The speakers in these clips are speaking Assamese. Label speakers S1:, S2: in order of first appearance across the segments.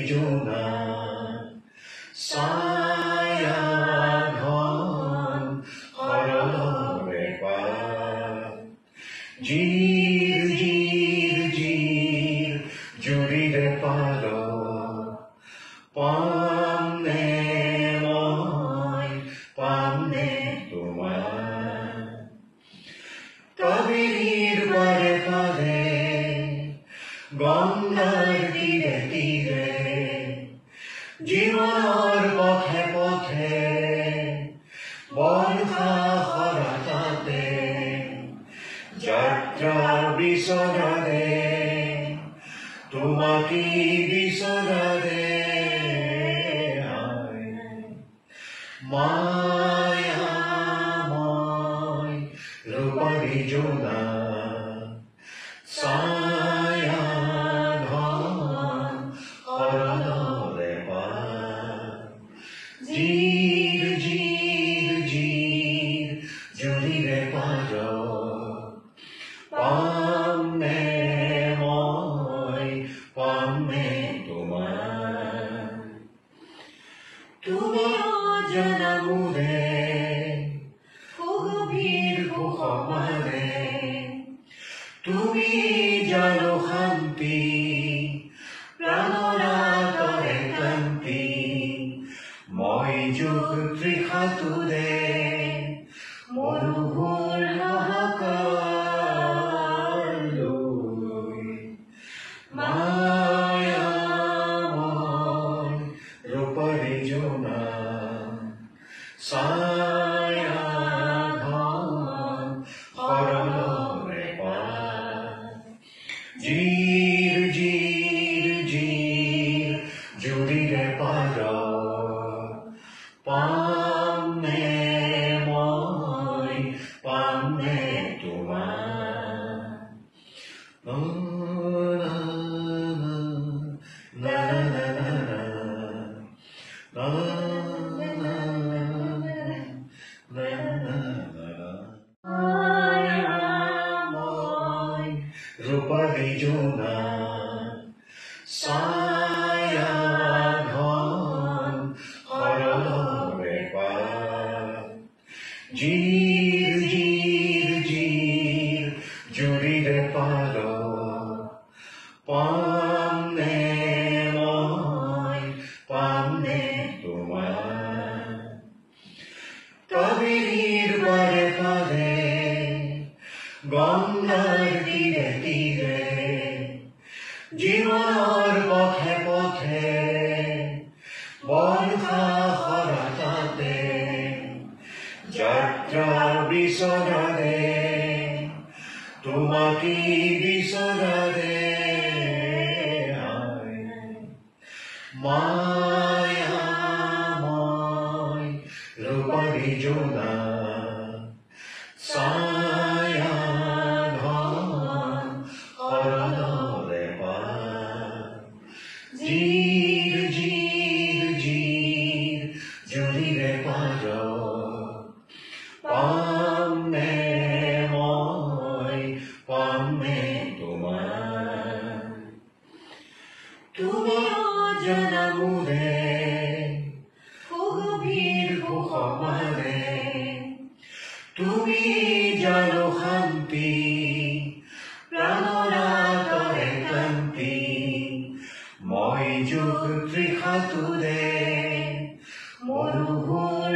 S1: জোনা ছায়া ঘন সৰলৰে পাত জিৰ জিৰ জিৰ জুৰিৰে পাৰ পামনে মই পামনে তোমাৰ কাবেৰীৰ পাৰে পাৰে গংগাৰ তীৰে তীৰে জীৱনৰ পথে পথে বৰ্ষা সৰাতাতে যাত্ৰাৰ বিচৰাৰে তোমাকে বিচৰাৰে মায়াময় ৰূপৰী জোনা ছায়া ঘন সৰলৰে পাত জিৰ জিৰ জিৰ জুৰিৰে পাৰ পামনে মই পামনে তোমাৰ তুমি অজনা মোৰে গভীৰ সুখমাৰে তুমি জানো শান্তি প্ৰাণৰ আঁতৰে ক্লান্তি মই যুগ তৃষাতুৰে মৰুভূৰ হাহাকাৰ লৈ মায়াময় ৰূপৰী জোনা ছায়া ঘন সৰলৰে পাত জিৰ জিৰ জিৰ জুৰিৰে পাৰ পামনে মই পামনে তোমাৰ ৰূপৰী জোনা ছায়া ঘন সৰলৰে পাত জিৰ জিৰ জিৰ জুৰিৰে পাৰ পামনে মই পামনে তোমাৰ কাবেৰীৰ পাৰে পাৰে গংগাৰ তীৰে তীৰে জীৱনৰ পথে পথে বৰ্ষা সৰাতাতে যাত্ৰাৰ বিচৰাৰে তোমাকে বিচৰাৰে মায়াময় ৰূপৰী জোনা ছায়া ঘন সৰলৰে পাত জিৰ জিৰ জিৰ জুৰিৰে পাৰ পামনে মই পামনে তোমাৰ তুমি অজনা মোৰে গভীৰ সুখমাৰে তুমি জানো শান্তি প্ৰাণৰ আঁতৰে ক্লান্তি মই যুগ তৃষাতুৰে মৰুভূৰ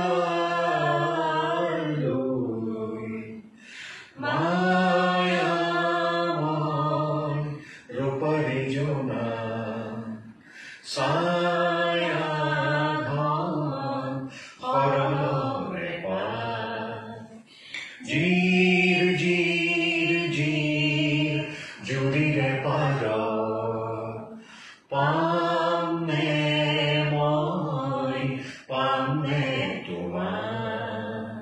S1: হাহাকাৰ লৈ মায়াময় ৰূপৰী জোনা ছায়া ঘন সৰলৰে পাত জিৰ জিৰ জিৰ জুৰিৰে পাৰ পামনে মই পামনে তোমাৰ